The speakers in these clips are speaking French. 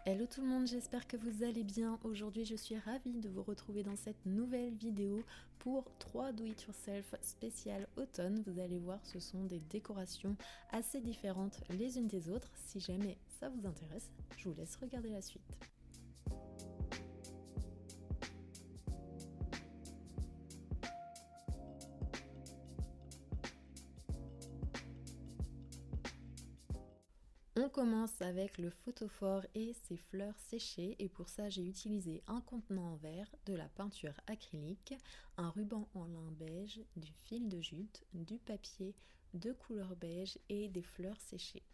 Hello tout le monde, j'espère que vous allez bien. Aujourd'hui je suis ravie de vous retrouver dans cette nouvelle vidéo pour 3 do it yourself spécial automne. Vous allez voir, ce sont des décorations assez différentes les unes des autres. Si jamais ça vous intéresse, je vous laisse regarder la suite. On commence avec le photophore et ses fleurs séchées et pour ça j'ai utilisé un contenant en verre, de la peinture acrylique, un ruban en lin beige, du fil de jute, du papier de couleur beige et des fleurs séchées.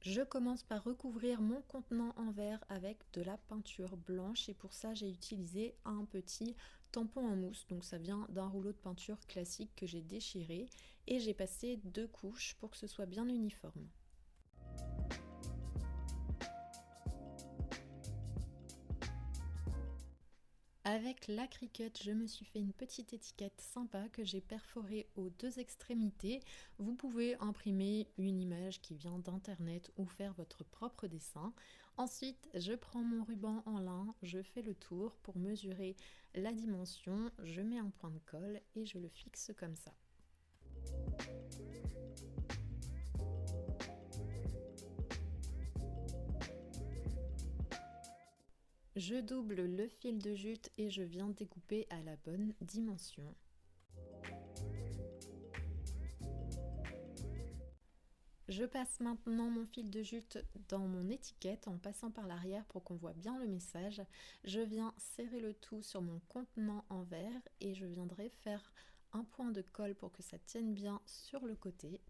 Je commence par recouvrir mon contenant en verre avec de la peinture blanche et pour ça j'ai utilisé un petit tampon en mousse, donc ça vient d'un rouleau de peinture classique que j'ai déchiré et j'ai passé 2 couches pour que ce soit bien uniforme. Avec la Cricut, je me suis fait une petite étiquette sympa que j'ai perforée aux 2 extrémités. Vous pouvez imprimer une image qui vient d'internet ou faire votre propre dessin. Ensuite, je prends mon ruban en lin, je fais le tour pour mesurer la dimension, je mets un point de colle et je le fixe comme ça. Je double le fil de jute et je viens découper à la bonne dimension. Je passe maintenant mon fil de jute dans mon étiquette en passant par l'arrière pour qu'on voit bien le message. Je viens serrer le tout sur mon contenant en verre et je viendrai faire un point de colle pour que ça tienne bien sur le côté.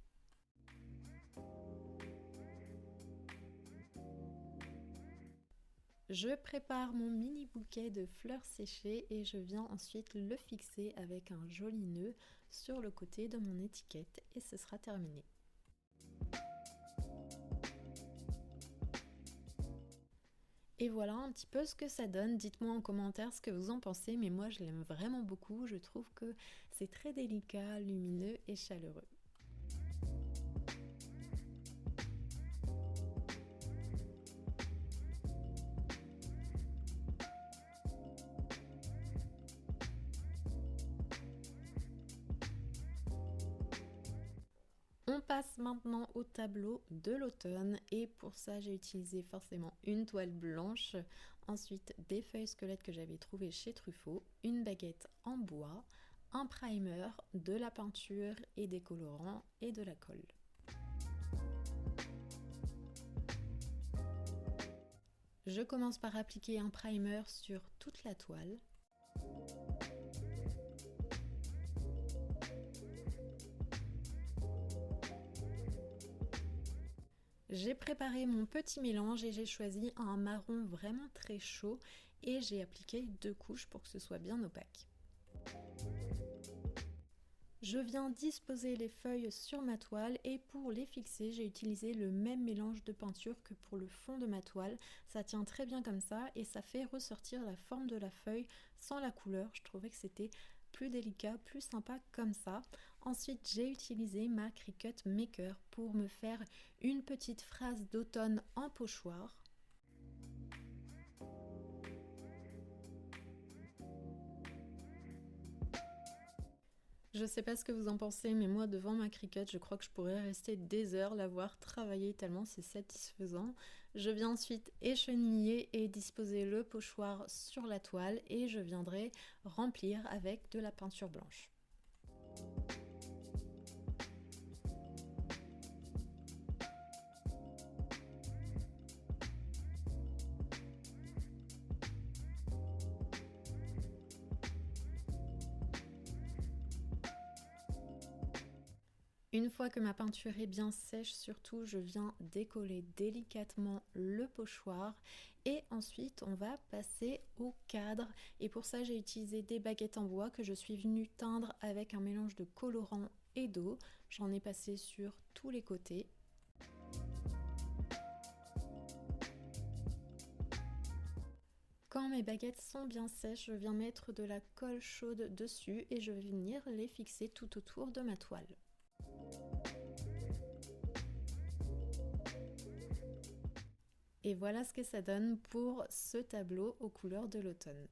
Je prépare mon mini bouquet de fleurs séchées et je viens ensuite le fixer avec un joli nœud sur le côté de mon étiquette et ce sera terminé. Et voilà un petit peu ce que ça donne. Dites-moi en commentaire ce que vous en pensez, mais moi je l'aime vraiment beaucoup. Je trouve que c'est très délicat, lumineux et chaleureux. On passe maintenant au tableau de l'automne et pour ça j'ai utilisé forcément une toile blanche, ensuite des feuilles squelettes que j'avais trouvées chez Truffaut, une baguette en bois, un primer, de la peinture et des colorants et de la colle. Je commence par appliquer un primer sur toute la toile. J'ai préparé mon petit mélange et j'ai choisi un marron vraiment très chaud et j'ai appliqué 2 couches pour que ce soit bien opaque. Je viens disposer les feuilles sur ma toile et pour les fixer, j'ai utilisé le même mélange de peinture que pour le fond de ma toile. Ça tient très bien comme ça et ça fait ressortir la forme de la feuille sans la couleur. Je trouvais que c'était plus délicat, plus sympa comme ça. Ensuite, j'ai utilisé ma Cricut Maker pour me faire une petite phrase d'automne en pochoir. Je sais pas ce que vous en pensez, mais moi devant ma Cricut, je crois que je pourrais rester des heures, la voir travailler tellement c'est satisfaisant. Je viens ensuite écheniller et disposer le pochoir sur la toile et je viendrai remplir avec de la peinture blanche. Une fois que ma peinture est bien sèche, surtout, je viens décoller délicatement le pochoir et ensuite on va passer au cadre. Et pour ça, j'ai utilisé des baguettes en bois que je suis venue teindre avec un mélange de colorant et d'eau. J'en ai passé sur tous les côtés. Quand mes baguettes sont bien sèches, je viens mettre de la colle chaude dessus et je vais venir les fixer tout autour de ma toile. Et voilà ce que ça donne pour ce tableau aux couleurs de l'automne.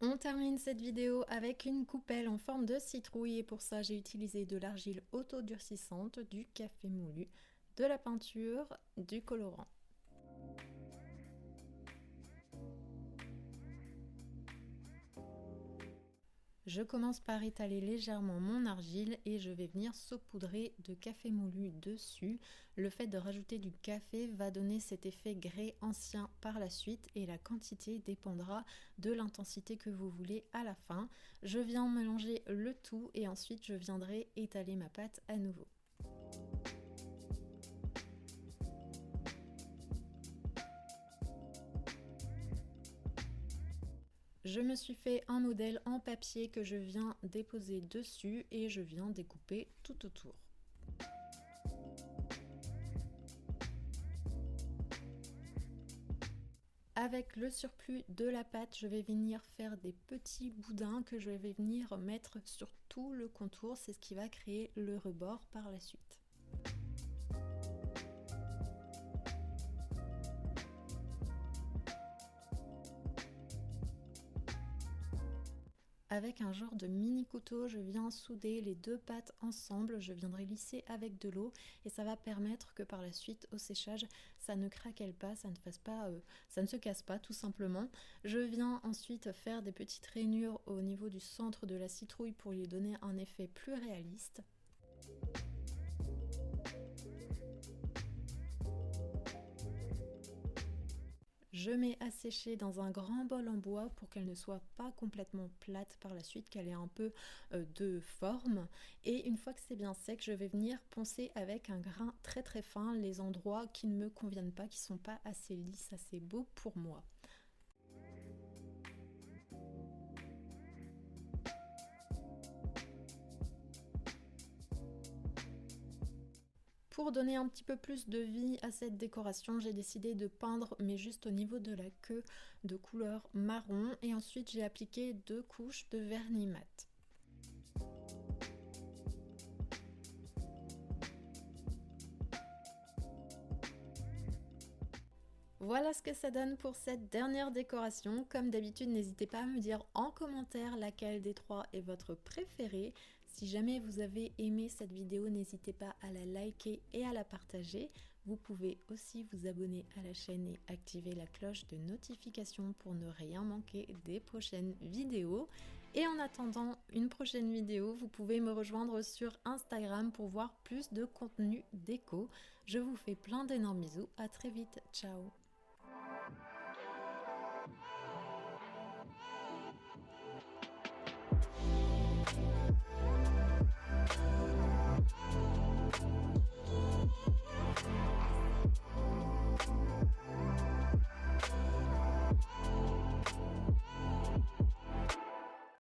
On termine cette vidéo avec une coupelle en forme de citrouille et pour ça j'ai utilisé de l'argile autodurcissante, du café moulu, de la peinture, du colorant. Je commence par étaler légèrement mon argile et je vais venir saupoudrer de café moulu dessus. Le fait de rajouter du café va donner cet effet grès ancien par la suite et la quantité dépendra de l'intensité que vous voulez à la fin. Je viens mélanger le tout et ensuite je viendrai étaler ma pâte à nouveau. Je me suis fait un modèle en papier que je viens déposer dessus et je viens découper tout autour. Avec le surplus de la pâte, je vais venir faire des petits boudins que je vais venir mettre sur tout le contour. C'est ce qui va créer le rebord par la suite. Avec un genre de mini couteau, je viens souder les deux pâtes ensemble, je viendrai lisser avec de l'eau et ça va permettre que par la suite au séchage, ça ne craquelle pas, ça ne se casse pas tout simplement. Je viens ensuite faire des petites rainures au niveau du centre de la citrouille pour lui donner un effet plus réaliste. Je mets à sécher dans un grand bol en bois pour qu'elle ne soit pas complètement plate par la suite, qu'elle ait un peu de forme. Et une fois que c'est bien sec, je vais venir poncer avec un grain très très fin les endroits qui ne me conviennent pas, qui ne sont pas assez lisses, assez beaux pour moi. Pour donner un petit peu plus de vie à cette décoration, j'ai décidé de peindre, mais juste au niveau de la queue, de couleur marron. Et ensuite, j'ai appliqué 2 couches de vernis mat. Voilà ce que ça donne pour cette dernière décoration. Comme d'habitude, n'hésitez pas à me dire en commentaire laquelle des 3 est votre préférée. Si jamais vous avez aimé cette vidéo, n'hésitez pas à la liker et à la partager. Vous pouvez aussi vous abonner à la chaîne et activer la cloche de notification pour ne rien manquer des prochaines vidéos. Et en attendant une prochaine vidéo, vous pouvez me rejoindre sur Instagram pour voir plus de contenu déco. Je vous fais plein d'énormes bisous, à très vite, ciao!